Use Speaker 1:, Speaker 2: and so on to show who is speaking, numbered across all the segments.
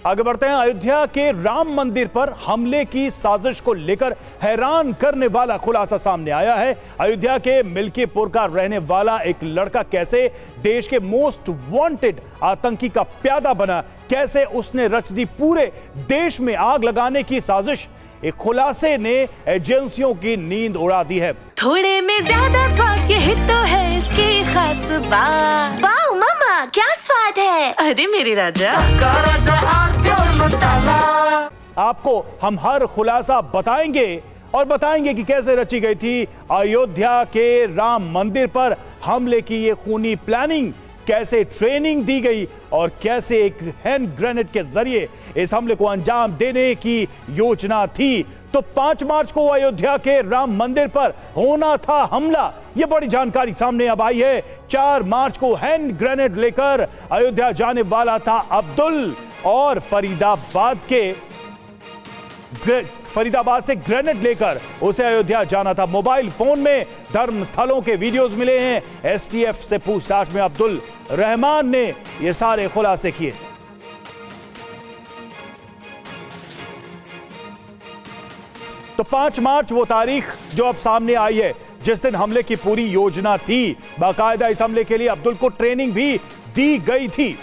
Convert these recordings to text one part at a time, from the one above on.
Speaker 1: आगे बढ़ते हैं। अयोध्या के राम मंदिर पर हमले की साजिश को लेकर हैरान करने वाला खुलासा सामने आया है। अयोध्या के मिल्कीपुर का रहने वाला एक लड़का कैसे देश के मोस्ट वांटेड आतंकी का प्यादा बना, कैसे उसने रच दी पूरे देश में आग लगाने की साजिश। एक खुलासे ने एजेंसियों की नींद उड़ा दी है।
Speaker 2: थोड़े में ज्यादा स्वाद यही तो है इसकी खास बात।
Speaker 3: वाओ मामा, क्या स्वाद है।
Speaker 2: अरे मेरे राजा,
Speaker 3: मसाला।
Speaker 1: आपको हम हर खुलासा बताएंगे और बताएंगे कि कैसे रची गई थी अयोध्या के राम मंदिर पर हमले की ये खूनी प्लानिंग, कैसे ट्रेनिंग दी गई और कैसे एक हैंड ग्रेनेड के जरिए इस हमले को अंजाम देने की योजना थी। तो 5 मार्च को अयोध्या के राम मंदिर पर होना था हमला, यह बड़ी जानकारी सामने अब आई है। 4 मार्च को हैंड ग्रेनेड लेकर अयोध्या जाने वाला था अब्दुल और फरीदाबाद से ग्रेनेड लेकर उसे अयोध्या जाना था। मोबाइल फोन में धर्म स्थलों के वीडियोस मिले हैं। एसटीएफ से पूछताछ में अब्दुल रहमान ने ये सारे खुलासे किए। तो 5 मार्च वो तारीख जो अब सामने आई है जिस दिन हमले की पूरी योजना थी। बाकायदा इस हमले के लिए अब्दुल को ट्रेनिंग भी दी गई थी।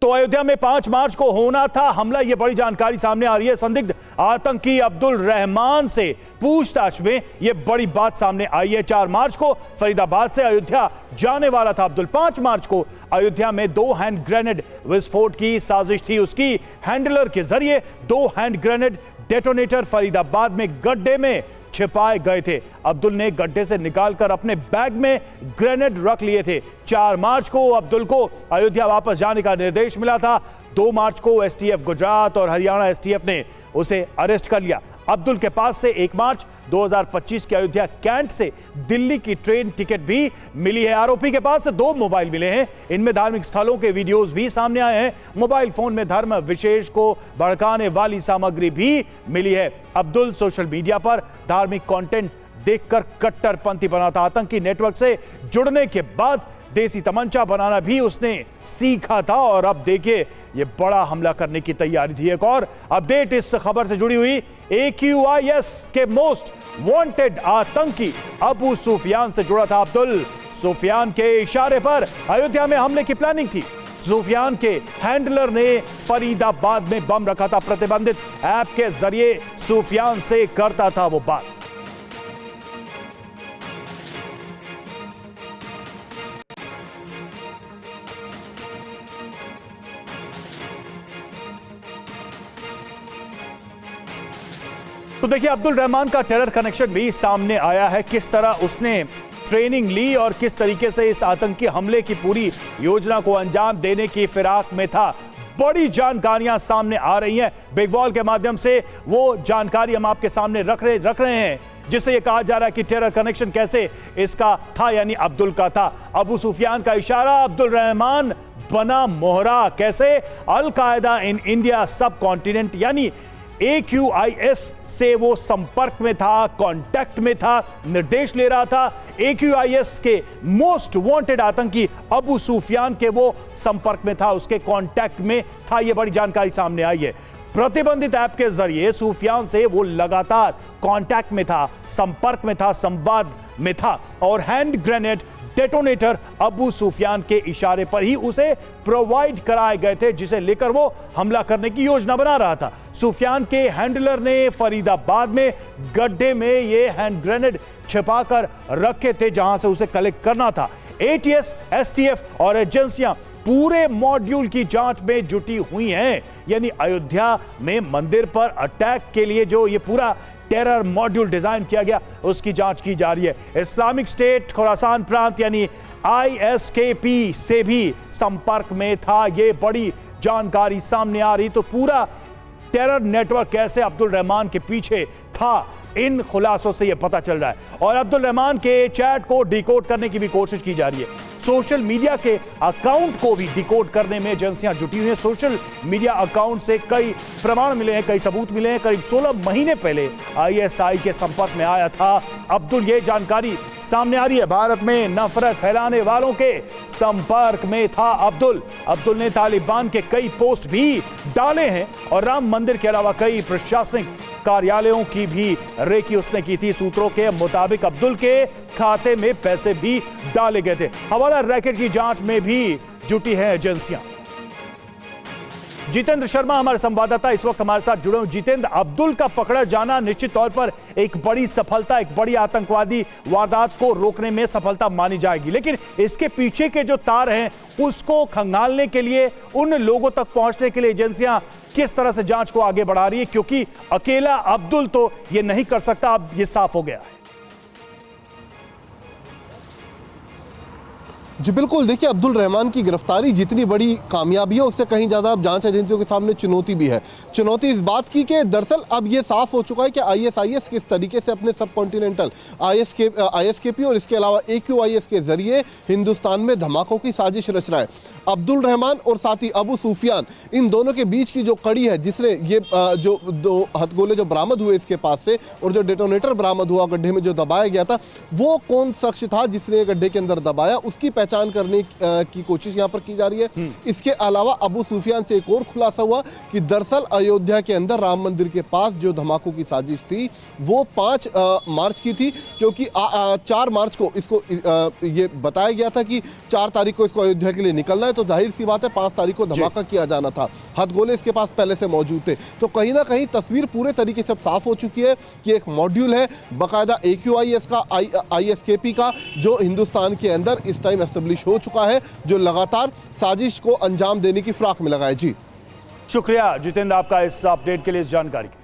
Speaker 1: तो अयोध्या में 5 मार्च को होना था हमला, यह बड़ी जानकारी सामने आ रही है। संदिग्ध आतंकी अब्दुल रहमान से पूछताछ में यह बड़ी बात सामने आई है। 4 मार्च को फरीदाबाद से अयोध्या जाने वाला था अब्दुल। 5 मार्च को अयोध्या में 2 हैंड ग्रेनेड विस्फोट की साजिश थी। उसकी हैंडलर के जरिए 2 हैंड ग्रेनेड डेटोनेटर फरीदाबाद में गड्ढे में छिपाए गए थे। अब्दुल ने गड्ढे से निकालकर अपने बैग में ग्रेनेड रख लिए थे। 4 मार्च को अब्दुल को अयोध्या वापस जाने का निर्देश मिला था। 2 मार्च को एसटीएफ गुजरात और हरियाणा एसटीएफ ने उसे अरेस्ट कर लिया। अब्दुल के पास से 1 मार्च 2025 के अयोध्या कैंट से दिल्ली की ट्रेन टिकट भी मिली है। आरोपी के पास से 2 मोबाइल मिले हैं। इनमें धार्मिक स्थलों के वीडियोस भी सामने आए हैं। मोबाइल फोन में धर्म विशेष को भड़काने वाली सामग्री भी मिली है। अब्दुल सोशल मीडिया पर धार्मिक कंटेंट देखकर कट्टरपंथी बना था। आतंकी नेटवर्क से जुड़ने के बाद देसी तमंचा बनाना भी उसने सीखा था और अब देखिए ये बड़ा हमला करने की तैयारी थी। एक और अपडेट इस खबर से जुड़ी हुई। AQIS के मोस्ट वांटेड आतंकी अबू सुफियान से जुड़ा था अब्दुल। सुफियान के इशारे पर अयोध्या में हमले की प्लानिंग थी। सुफियान के हैंडलर ने फरीदाबाद में बम रखा था। प्रतिबंधित ऐप के जरिए सुफियान से करता था वो बात। तो देखिए अब्दुल रहमान का टेरर कनेक्शन भी सामने आया है। किस तरह उसने ट्रेनिंग ली और किस तरीके से इस आतंकी हमले की पूरी योजना को अंजाम देने की फिराक में था। बड़ी जानकारियां सामने आ रही हैं। बिग वॉल के माध्यम से वो जानकारी हम आपके सामने रख रहे हैं, जिससे ये कहा जा रहा है कि टेरर कनेक्शन कैसे इसका था, यानी अब्दुल का था। अबू सुफियान का इशारा, अब्दुल रहमान बना मोहरा। कैसे अल कायदा इन इंडिया सब कॉन्टिनेंट यानी AQIS से वो संपर्क में था, कांटेक्ट में था, निर्देश ले रहा था। AQIS के मोस्ट वांटेड आतंकी अबू सुफियान के वो संपर्क में था, उसके कांटेक्ट में था। ये बड़ी जानकारी सामने आई है। प्रतिबंधित ऐप के जरिए सुफियान से वो लगातार कांटेक्ट में था, संपर्क में था, संवाद में था और hand grenade detonator Abu Sufiyan के इशारे पर ही उसे प्रोवाइड कराए गए थे, जिसे लेकर वो हमला करने की योजना बना रहा था। सुफियान के हैंडलर ने फरीदाबाद में गड्ढे में ये हैंड ग्रेनेड छिपाकर रखे थे, जहां से उसे कलेक्ट करना था। ATS, STF और एजेंसियां पूरे मॉड्यूल की जांच में जुटी हुई हैं। यानी अयोध्या में मंदिर पर अटैक के लिए जो ये पूरा टेरर मॉड्यूल डिजाइन किया गया उसकी जांच की जा रही है। इस्लामिक स्टेट खुरासान प्रांत यानी ISKP से भी संपर्क में था। ये बड़ी जानकारी सामने आ रही। तो पूरा टेरर नेटवर्क कैसे अब्दुल रहमान के पीछे था, इन खुलासों से यह पता चल रहा है। और अब्दुल रहमान के चैट को डिकोड करने की भी कोशिश की जा रही है। सोशल मीडिया के अकाउंट को भी डिकोड करने में एजेंसियां जुटी हुई हैं। सोशल मीडिया अकाउंट से कई प्रमाण मिले हैं, कई सबूत मिले हैं। करीब 16 महीने पहले आईएसआई के संपर्क में आया था अब्दुल। ये जानकारी सामने आ रही है। भारत में नफरत फैलाने वालों के संपर्क में था अब्दुल। अब्दुल ने तालिबान के कई पोस्ट भी डाले हैं और राम मंदिर के अलावा कई प्रशासनिक कार्यालयों की भी रेकी उसने की थी। सूत्रों के मुताबिक अब्दुल के खाते में पैसे भी डाले गए थे। हवाला रैकेट की जांच में भी जुटी है एजेंसियां। जितेंद्र शर्मा हमारे संवाददाता इस वक्त हमारे साथ जुड़े हैं। जितेंद्र, अब्दुल का पकड़ा जाना निश्चित तौर पर एक बड़ी सफलता, एक बड़ी आतंकवादी वारदात को रोकने में सफलता मानी जाएगी, लेकिन इसके पीछे के जो तार हैं उसको खंगालने के लिए, उन लोगों तक पहुंचने के लिए एजेंसियां किस तरह से जांच को आगे बढ़ा रही है? क्योंकि अकेला अब्दुल तो ये नहीं कर सकता, अब ये साफ हो गया है।
Speaker 4: जी बिल्कुल, देखिए अब्दुल रहमान की गिरफ्तारी जितनी बड़ी कामयाबी है उससे कहीं ज़्यादा अब जांच एजेंसियों के सामने चुनौती भी है। चुनौती इस बात की कि दरअसल अब ये साफ हो चुका है कि आईएसआईएस किस तरीके से अपने सब कॉन्टिनेंटल आईएसकेपी और इसके अलावा AQIS के जरिए हिंदुस्तान में धमाकों की साजिश रच रहा है। अब्दुल रहमान और साथ ही अबू सुफियान, इन दोनों के बीच की जो कड़ी है जिसने ये जो 2 हथगोले जो बरामद हुए इसके पास से और जो डेटोनेटर बरामद हुआ गड्ढे में जो दबाया गया था, वो कौन शख्स था जिसने गड्ढे के अंदर दबाया, उसकी पहचान करने की कोशिश यहां पर की जा रही है। इसके अलावा अबू सुफियान से एक और खुलासा हुआ कि दरअसल अयोध्या के अंदर राम मंदिर के पास जो धमाकों की साजिश थी वो 5 मार्च की थी, क्योंकि 4 मार्च को इसको ये बताया गया था कि 4 तारीख को इसको अयोध्या के लिए निकलना है, तो जाहिर सी बात है 5 तारीख को धमाका किया जाना था। हथगोले इसके पास पहले से मौजूद थे, तो कहीं ना कहीं तस्वीर पूरे तरीके से साफ हो चुकी है कि एक मॉड्यूल है बाकायदा AQIS का, ISKP का, जो हिंदुस्तान के अंदर इस टाइम एस्टेब्लिश हो चुका है, जो लगातार साजिश को अंजाम देने की फिराक में लगा है। जी
Speaker 1: शुक्रिया जितेंद्र आपका इस अपडेट के लिए, इस जानकारी के लिए।